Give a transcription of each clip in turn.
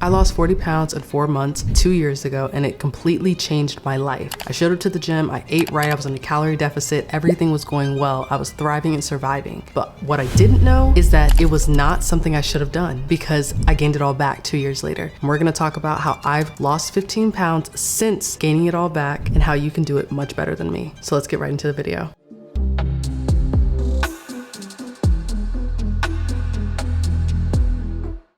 I lost 40 pounds in 4 months 2 years ago, and it completely changed my life. I showed up to the gym, I ate right, I was in a calorie deficit, everything was going well, I was thriving and surviving. But what I didn't know is that it was not something I should have done, because I gained it all back 2 years later. And we're gonna talk about how I've lost 15 pounds since gaining it all back and how you can do it much better than me. So let's get right into the video.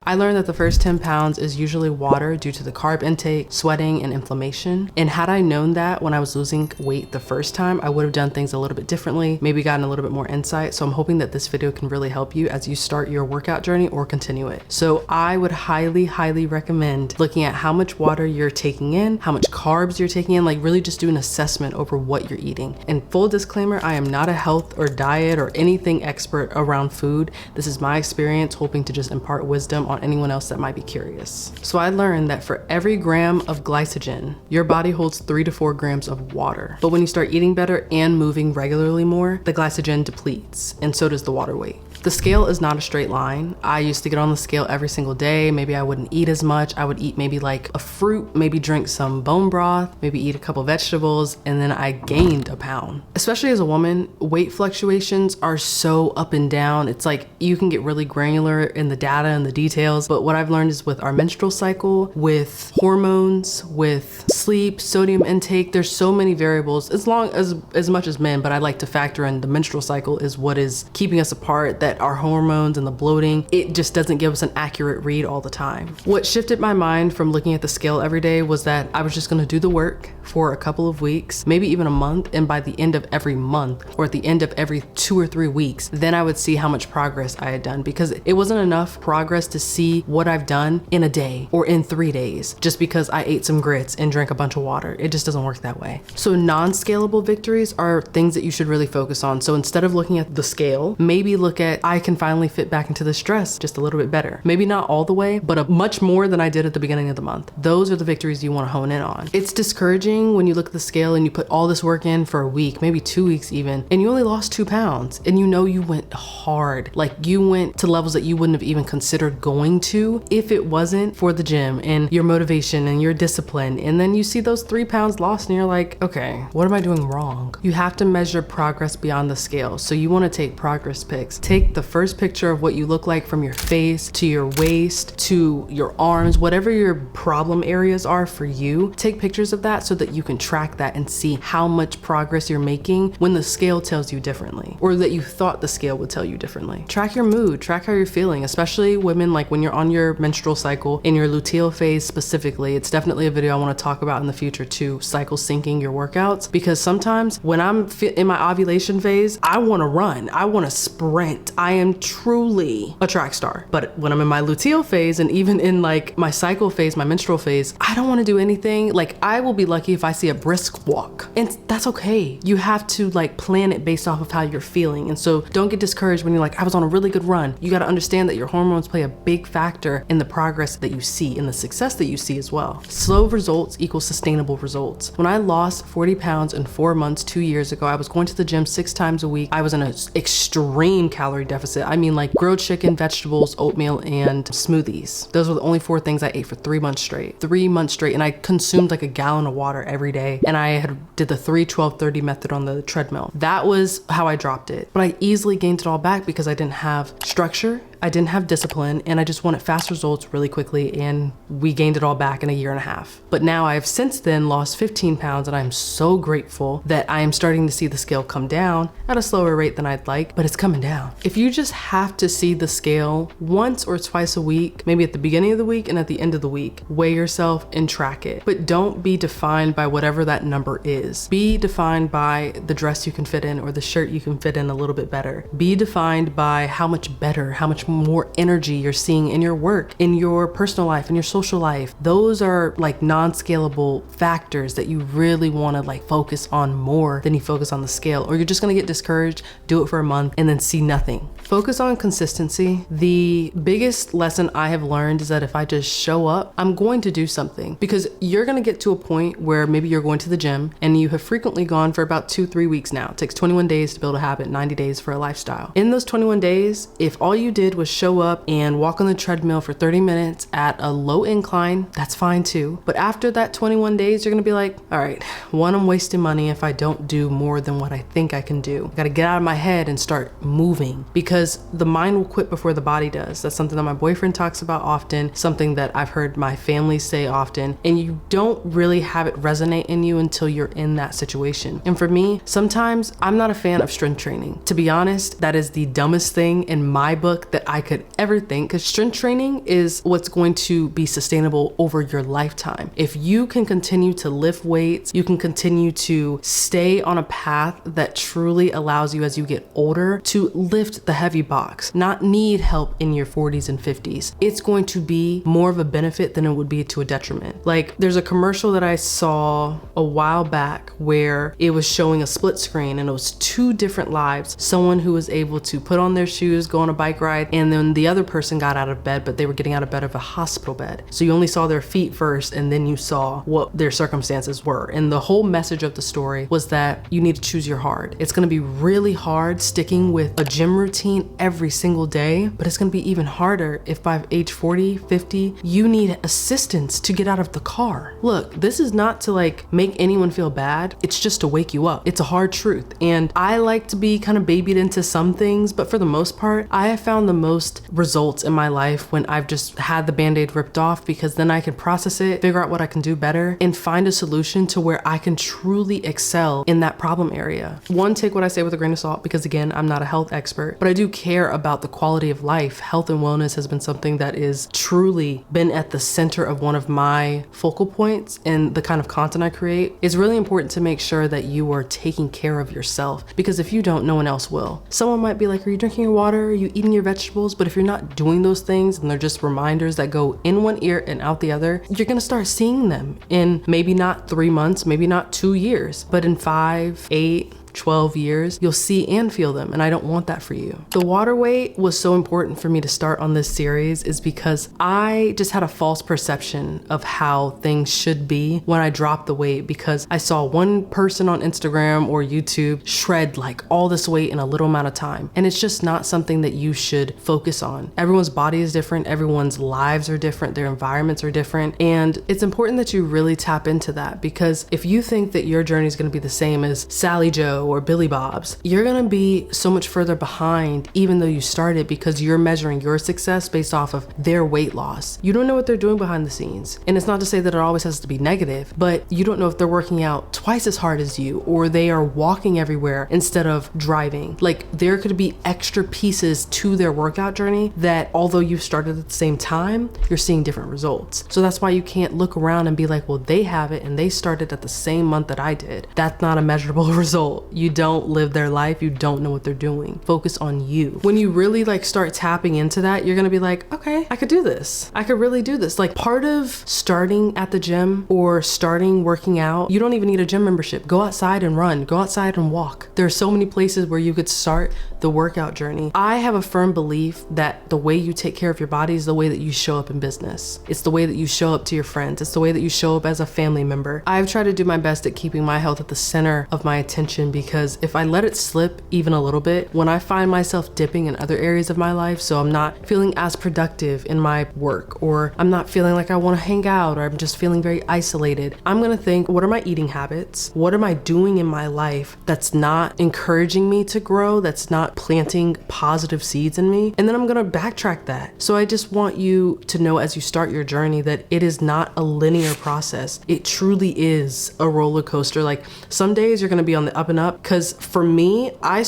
I learned that the first 10 pounds is usually water due to the carb intake, sweating, and inflammation. And had I known that when I was losing weight the first time, I would have done things a little bit differently, maybe gotten a little bit more insight. So I'm hoping that this video can really help you as you start your workout journey or continue it. So I would highly recommend looking at how much water you're taking in, how much carbs you're taking in, like really just do an assessment over what you're eating. And full disclaimer, I am not a health or diet or anything expert around food. This is my experience, hoping to just impart wisdom on anyone else that might be curious. So I learned that for every gram of glycogen, your body holds 3 to 4 grams of water. But when you start eating better and moving regularly more, the glycogen depletes, and so does the water weight. The scale is not a straight line. I used to get on the scale every single day. Maybe I wouldn't eat as much. I would eat maybe like a fruit, maybe drink some bone broth, maybe eat a couple vegetables, and then I gained a pound. Especially as a woman, weight fluctuations are so up and down. It's like you can get really granular in the data and the details, but what I've learned is with our menstrual cycle, with hormones, with sleep, sodium intake, there's so many variables, as much as men, but I like to factor in the menstrual cycle is what is keeping us apart, that our hormones and the bloating, it just doesn't give us an accurate read all the time. What shifted my mind from looking at the scale every day was that I was just gonna do the work for a couple of weeks, maybe even a month, and by the end of every month or at the end of every 2 or 3 weeks, then I would see how much progress I had done, because it wasn't enough progress to see what I've done in a day or in 3 days just because I ate some grits and drank a bunch of water. It just doesn't work that way. So non-scalable victories are things that you should really focus on. So instead of looking at the scale, maybe look at, I can finally fit back into this dress just a little bit better. Maybe not all the way, but much more than I did at the beginning of the month. Those are the victories you want to hone in on. It's discouraging when you look at the scale and you put all this work in for a week, maybe 2 weeks even, and you only lost 2 pounds, and you know you went hard. Like you went to levels that you wouldn't have even considered going to if it wasn't for the gym and your motivation and your discipline. And then you see those 3 pounds lost and you're like, okay, what am I doing wrong? You have to measure progress beyond the scale. So you want to take progress pics. Take the first picture of what you look like from your face to your waist to your arms, whatever your problem areas are for you. Take pictures of that so that you can track that and see how much progress you're making when the scale tells you differently, or that you thought the scale would tell you differently. Track your mood, track how you're feeling, especially women, like when you're on your menstrual cycle, in your luteal phase specifically. It's definitely a video I want to talk about in the future too, cycle syncing your workouts, because sometimes when I'm in my ovulation phase, I want to run, I want to sprint, I am truly a track star. But when I'm in my luteal phase, and even in like my cycle phase, my menstrual phase, I don't want to do anything. Like I will be lucky if I see a brisk walk, and that's okay. You have to like plan it based off of how you're feeling. And so don't get discouraged when you're like, I was on a really good run. You got to understand that your hormones play a big factor in the progress that you see, in the success that you see as well. Slow results equal sustainable results. When I lost 40 pounds in 4 months 2 years ago, I was going to the gym 6 times a week. I was in an extreme calorie deficit. I mean like grilled chicken, vegetables, oatmeal, and smoothies. Those were the only 4 things I ate for 3 months straight. 3 months straight. And I consumed like a gallon of water every day. And I did the 3-12-30 method on the treadmill. That was how I dropped it. But I easily gained it all back because I didn't have structure, I didn't have discipline, and I just wanted fast results really quickly, and we gained it all back in a 1.5 years. But now I have since then lost 15 pounds, and I'm so grateful that I am starting to see the scale come down at a slower rate than I'd like, but it's coming down. If you just have to see the scale once or twice a week, maybe at the beginning of the week and at the end of the week, weigh yourself and track it. But don't be defined by whatever that number is. Be defined by the dress you can fit in or the shirt you can fit in a little bit better. Be defined by how much better, how much more energy you're seeing in your work, in your personal life, in your social life. Those are like non-scalable factors that you really want to like focus on more than you focus on the scale, or you're just going to get discouraged, do it for a month, and then see nothing. Focus on consistency. The biggest lesson I have learned is that if I just show up, I'm going to do something, because you're going to get to a point where maybe you're going to the gym and you have frequently gone for about 2-3 weeks now. It takes 21 days to build a habit, 90 days for a lifestyle. In those 21 days, if all you did was was show up and walk on the treadmill for 30 minutes at a low incline. That's fine too. But after that 21 days, you're gonna be like, all right, one, I'm wasting money if I don't do more than what I think I can do. I gotta get out of my head and start moving, because the mind will quit before the body does. That's something that my boyfriend talks about often, something that I've heard my family say often, and you don't really have it resonate in you until you're in that situation. And for me, sometimes I'm not a fan of strength training. To be honest, that is the dumbest thing in my book that I could ever think, because strength training is what's going to be sustainable over your lifetime. If you can continue to lift weights, you can continue to stay on a path that truly allows you as you get older to lift the heavy box, not need help in your 40s and 50s. It's going to be more of a benefit than it would be to a detriment. Like, there's a commercial that I saw a while back where it was showing a split screen, and it was two different lives. Someone who was able to put on their shoes, go on a bike ride, and then the other person got out of bed, but they were getting out of bed of a hospital bed. So you only saw their feet first, and then you saw what their circumstances were. And the whole message of the story was that you need to choose your hard. It's gonna be really hard sticking with a gym routine every single day, but it's gonna be even harder if by age 40, 50, you need assistance to get out of the car. Look, this is not to like make anyone feel bad. It's just to wake you up. It's a hard truth. And I like to be kind of babied into some things, but for the most part, I have found the most results in my life when I've just had the Band-Aid ripped off, because then I can process it, figure out what I can do better, and find a solution to where I can truly excel in that problem area. One, take what I say with a grain of salt, because again, I'm not a health expert, but I do care about the quality of life. Health and wellness has been something that is truly been at the center of one of my focal points in the kind of content I create. It's really important to make sure that you are taking care of yourself, because if you don't, no one else will. Someone might be like, are you drinking your water? Are you eating your vegetables? But if you're not doing those things and they're just reminders that go in one ear and out the other, you're gonna start seeing them in maybe not 3 months, maybe not 2 years, but in 5, 8, 12 years, you'll see and feel them, and I don't want that for you. The water weight was so important for me to start on this series is because I just had a false perception of how things should be when I dropped the weight, because I saw one person on Instagram or YouTube shred like all this weight in a little amount of time, and it's just not something that you should focus on. Everyone's body is different, everyone's lives are different, their environments are different, and it's important that you really tap into that, because if you think that your journey is going to be the same as Sally Joe or Billy Bob's, you're gonna be so much further behind even though you started, because you're measuring your success based off of their weight loss. You don't know what they're doing behind the scenes. And it's not to say that it always has to be negative, but you don't know if they're working out twice as hard as you, or they are walking everywhere instead of driving. Like, there could be extra pieces to their workout journey that, although you started at the same time, you're seeing different results. So that's why you can't look around and be like, well, they have it and they started at the same month that I did. That's not a measurable result. You don't live their life. You don't know what they're doing. Focus on you. When you really like start tapping into that, you're gonna be like, okay, I could do this. I could really do this. Like, part of starting at the gym or starting working out, you don't even need a gym membership. Go outside and run. Go outside and walk. There are so many places where you could start the workout journey. I have a firm belief that the way you take care of your body is the way that you show up in business. It's the way that you show up to your friends. It's the way that you show up as a family member. I've tried to do my best at keeping my health at the center of my attention, because if I let it slip even a little bit, when I find myself dipping in other areas of my life, so I'm not feeling as productive in my work, or I'm not feeling like I want to hang out, or I'm just feeling very isolated, I'm gonna think, what are my eating habits? What am I doing in my life that's not encouraging me to grow, that's not planting positive seeds in me? And then I'm gonna backtrack that. So I just want you to know, as you start your journey, that it is not a linear process. It truly is a roller coaster. Like, some days you're gonna be on the up and up, because for me, I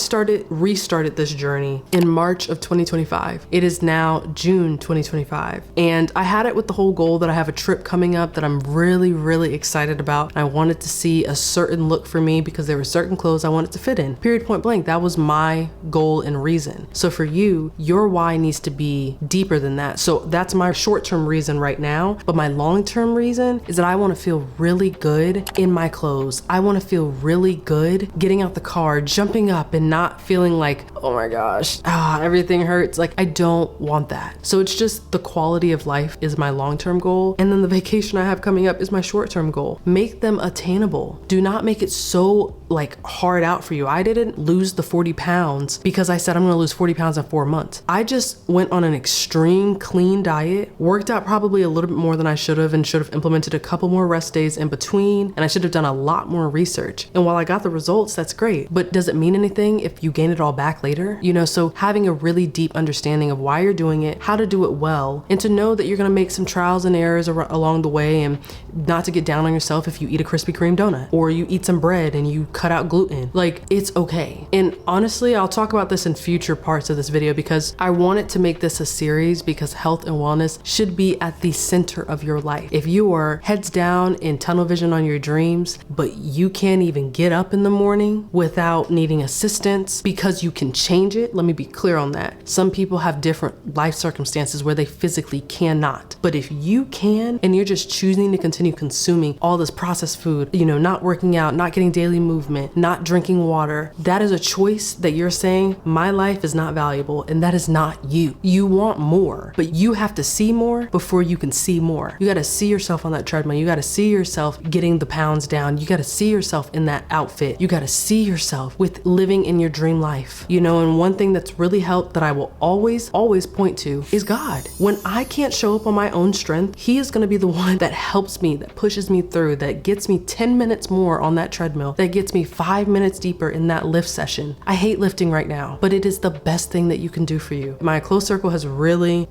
restarted this journey in March of 2025. It is now June 2025. And I had it with the whole goal that I have a trip coming up that I'm really, really excited about. I wanted to see a certain look for me because there were certain clothes I wanted to fit in. Period, point blank. That was my goal and reason. So for you, your why needs to be deeper than that. So that's my short-term reason right now. But my long-term reason is that I want to feel really good in my clothes. I want to feel really good getting out the car, jumping up and not feeling like, oh my gosh, everything hurts. Like, I don't want that. So it's just the quality of life is my long-term goal. And then the vacation I have coming up is my short-term goal. Make them attainable. Do not make it so like hard out for you. I didn't lose the 40 pounds because I said I'm gonna lose 40 pounds in 4 months. I just went on an extreme clean diet, worked out probably a little bit more than I should have, and should have implemented a couple more rest days in between. And I should have done a lot more research. And while I got the results, that's great. But does it mean anything if you gain it all back later? You know, so having a really deep understanding of why you're doing it, how to do it well, and to know that you're gonna make some trials and errors along the way, and not to get down on yourself if you eat a Krispy Kreme donut or you eat some bread and you cut out gluten. Like, it's okay. And honestly, I'll talk about this in future parts of this video because I wanted to make this a series because health and wellness should be at the center of your life. If you are heads down in tunnel vision on your dreams, but you can't even get up in the morning without needing assistance because you can change it, let me be clear on that. Some people have different life circumstances where they physically cannot. But if you can, and you're just choosing to continue consuming all this processed food, you know, not working out, not getting daily movement, not drinking water, that is a choice that you're saying, my life is not valuable, and that is not you. You want more, but you have to see more before you can see more. You gotta see yourself on that treadmill. You gotta see yourself getting the pounds down. You gotta see yourself in that outfit. You gotta see yourself with living in your dream life. You know, and one thing that's really helped that I will always point to is God. When I can't show up on my own strength, He is gonna be the one that helps me, that pushes me through, that gets me 10 minutes more on that treadmill, that gets me 5 minutes deeper in that lift session. I hate lifting right now, but it is the best thing that you can do for you. My close circle has really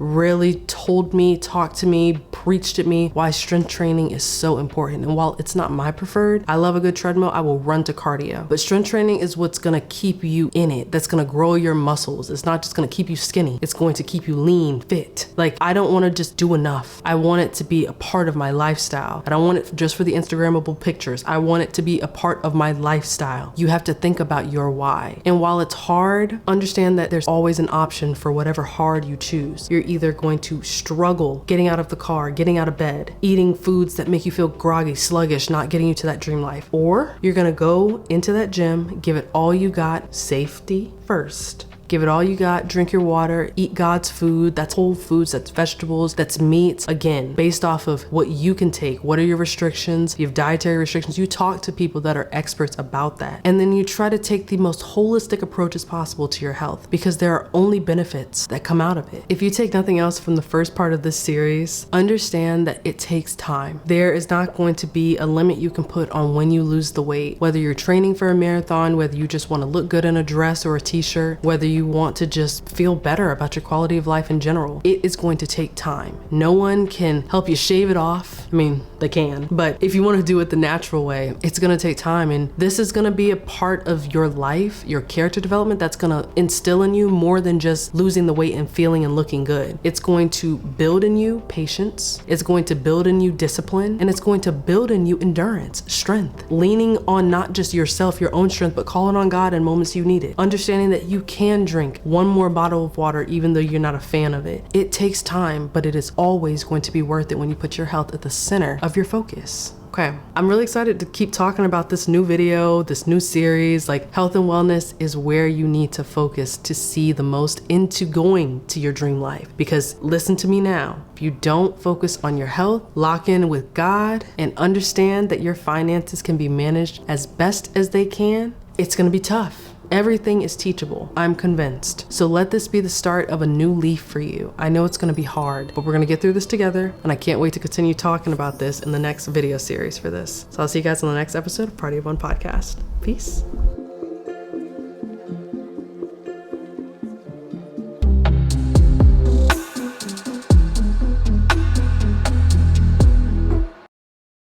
told me, talked to me, preached at me why strength training is so important. And while it's not my preferred, I love a good treadmill, I will run to cardio. But strength training is what's gonna keep you in it, that's gonna grow your muscles. It's not just gonna keep you skinny, it's going to keep you lean, fit. Like, I don't wanna just do enough. I want it to be a part of my lifestyle. I don't want it just for the Instagrammable pictures. I want it to be a part of my lifestyle. You have to think about your why. And while it's hard, understand that there's always an option for whatever hard you choose. You're either going to struggle getting out of the car, getting out of bed, eating foods that make you feel groggy, sluggish, not getting you to that dream life. Or you're gonna go into that gym, give it all you got, safety first. Give it all you got, drink your water, eat God's food. That's whole foods, that's vegetables, that's meats. Again, based off of what you can take. What are your restrictions? You have dietary restrictions. You talk to people that are experts about that. And then you try to take the most holistic approaches possible to your health because there are only benefits that come out of it. If you take nothing else from the first part of this series, understand that it takes time. There is not going to be a limit you can put on when you lose the weight. Whether you're training for a marathon, whether you just want to look good in a dress or a t-shirt, whether you want to just feel better about your quality of life in general, it is going to take time. No one can help you shave it off. I mean, they can, but if you want to do it the natural way, it's going to take time. And this is going to be a part of your life, your character development, that's going to instill in you more than just losing the weight and feeling and looking good. It's going to build in you patience. It's going to build in you discipline, and it's going to build in you endurance, strength, leaning on not just yourself, your own strength, but calling on God in moments you need it. Understanding that you can drink one more bottle of water even though you're not a fan of it. It takes time, but it is always going to be worth it when you put your health at the center of your focus. Okay, I'm really excited to keep talking about this new video, this new series. Like, health and wellness is where you need to focus to see the most into going to your dream life. Because listen to me now, if you don't focus on your health, lock in with God, and understand that your finances can be managed as best as they can, it's gonna be tough. Everything is teachable, I'm convinced. So let this be the start of a new leaf for you. I know it's gonna be hard, but we're gonna get through this together, and I can't wait to continue talking about this in the next video series for this. So I'll see you guys on the next episode of Party of One Podcast. Peace.